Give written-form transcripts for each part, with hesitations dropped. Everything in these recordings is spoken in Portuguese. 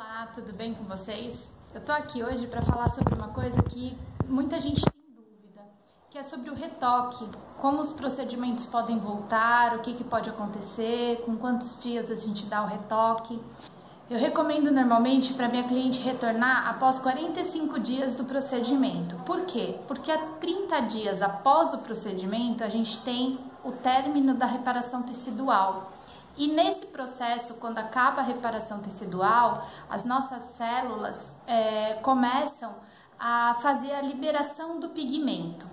Olá, tudo bem com vocês? Eu tô aqui hoje para falar sobre uma coisa que muita gente tem dúvida, que é sobre o retoque, como os procedimentos podem voltar, o que pode acontecer, com quantos dias a gente dá o retoque. Eu recomendo normalmente para minha cliente retornar após 45 dias do procedimento. Por quê? Porque há 30 dias após o procedimento a gente tem o término da reparação tecidual. E nesse processo, quando acaba a reparação tecidual, as nossas células começam a fazer a liberação do pigmento.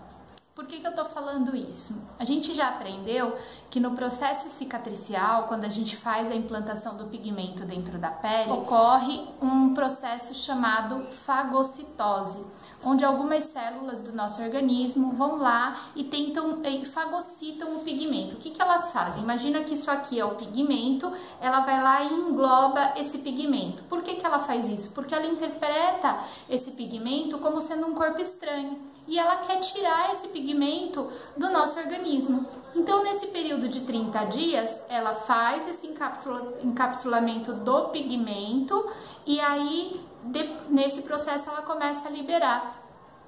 Por que eu tô falando isso? A gente já aprendeu que no processo cicatricial, quando a gente faz a implantação do pigmento dentro da pele, ocorre um processo chamado fagocitose, onde algumas células do nosso organismo vão lá e fagocitam o pigmento. O que elas fazem? Imagina que isso aqui é o pigmento, ela vai lá e engloba esse pigmento. Por que ela faz isso? Porque ela interpreta esse pigmento como sendo um corpo estranho. E ela quer tirar esse pigmento do nosso organismo. Então, nesse período de 30 dias, ela faz esse encapsulamento do pigmento e aí, nesse processo, ela começa a liberar.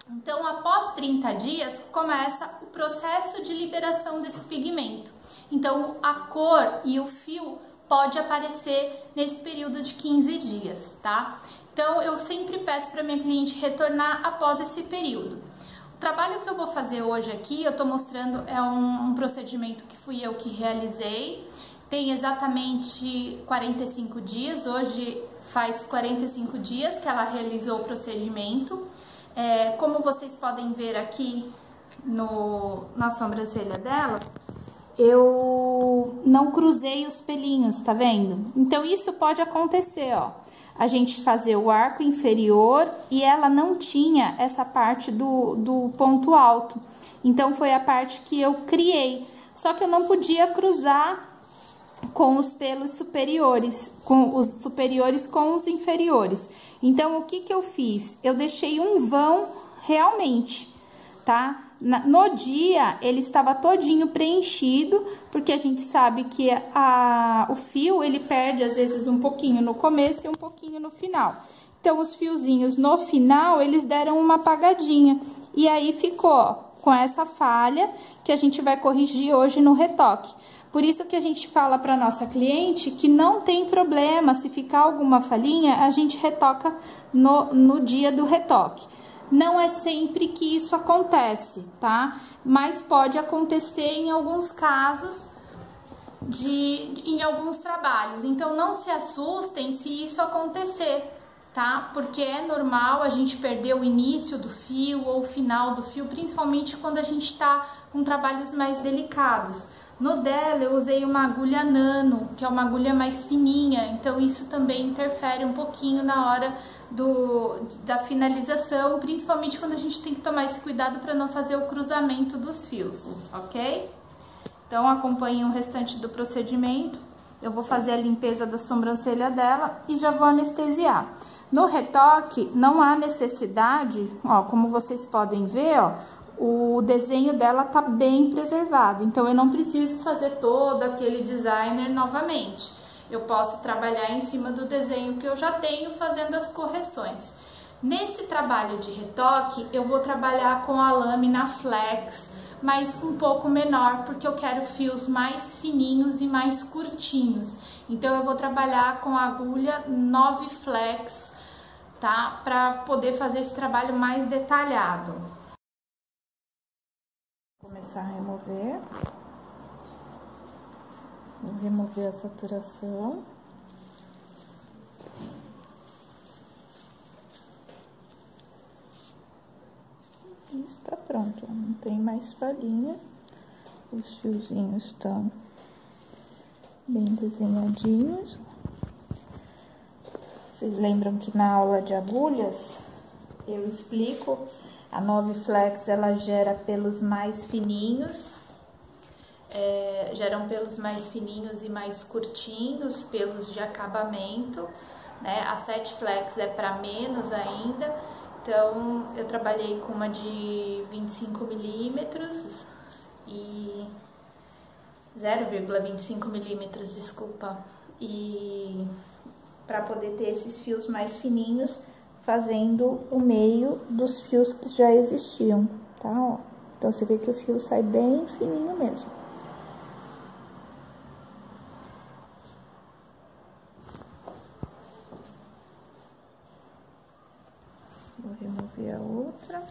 Então, após 30 dias, começa o processo de liberação desse pigmento. Então, a cor e o fio pode aparecer nesse período de 15 dias, tá? Então, eu sempre peço para minha cliente retornar após esse período. O trabalho que eu vou fazer hoje aqui, eu tô mostrando, é um procedimento que fui eu que realizei. Tem exatamente 45 dias, hoje faz 45 dias que ela realizou o procedimento. Como vocês podem ver aqui na sobrancelha dela, eu não cruzei os pelinhos, tá vendo? Então isso pode acontecer, ó. A gente fazer o arco inferior e ela não tinha essa parte do ponto alto. Então, foi a parte que eu criei. Só que eu não podia cruzar com os pelos superiores, com os superiores com os inferiores. Então, o que eu fiz? Eu deixei um vão realmente, tá? No dia, ele estava todinho preenchido, porque a gente sabe que o fio, ele perde às vezes um pouquinho no começo e um pouquinho no final. Então, os fiozinhos no final, eles deram uma apagadinha. E aí, ficou, ó, com essa falha que a gente vai corrigir hoje no retoque. Por isso que a gente fala para nossa cliente que não tem problema, se ficar alguma falhinha, a gente retoca no dia do retoque. Não é sempre que isso acontece, tá? Mas pode acontecer em alguns casos, em alguns trabalhos. Então, não se assustem se isso acontecer, tá? Porque é normal a gente perder o início do fio ou o final do fio, principalmente quando a gente tá com trabalhos mais delicados. No dela, eu usei uma agulha nano, que é uma agulha mais fininha, então isso também interfere um pouquinho na hora da finalização, principalmente quando a gente tem que tomar esse cuidado para não fazer o cruzamento dos fios, ok? Então, acompanhem o restante do procedimento. Eu vou fazer a limpeza da sobrancelha dela e já vou anestesiar. No retoque, não há necessidade, ó, como vocês podem ver, ó, o desenho dela tá bem preservado, então eu não preciso fazer todo aquele designer novamente. Eu posso trabalhar em cima do desenho que eu já tenho, fazendo as correções. Nesse trabalho de retoque, eu vou trabalhar com a lâmina flex, mas um pouco menor, porque eu quero fios mais fininhos e mais curtinhos. Então, eu vou trabalhar com a agulha 9 flex, tá? Para poder fazer esse trabalho mais detalhado. Vou começar a remover. Vou remover a saturação. E está pronto, não tem mais falhinha. Os fiozinhos estão bem desenhadinhos. Vocês lembram que na aula de agulhas eu explico, a 9 flex ela gera pelos mais fininhos. Geram pelos mais fininhos e mais curtinhos, pelos de acabamento, né? A 7 flex é para menos ainda, então eu trabalhei com uma de 25 milímetros e 0,25 milímetros, desculpa, e para poder ter esses fios mais fininhos, fazendo o meio dos fios que já existiam, tá? Ó, então, você vê que o fio sai bem fininho mesmo. Vou remover a outra.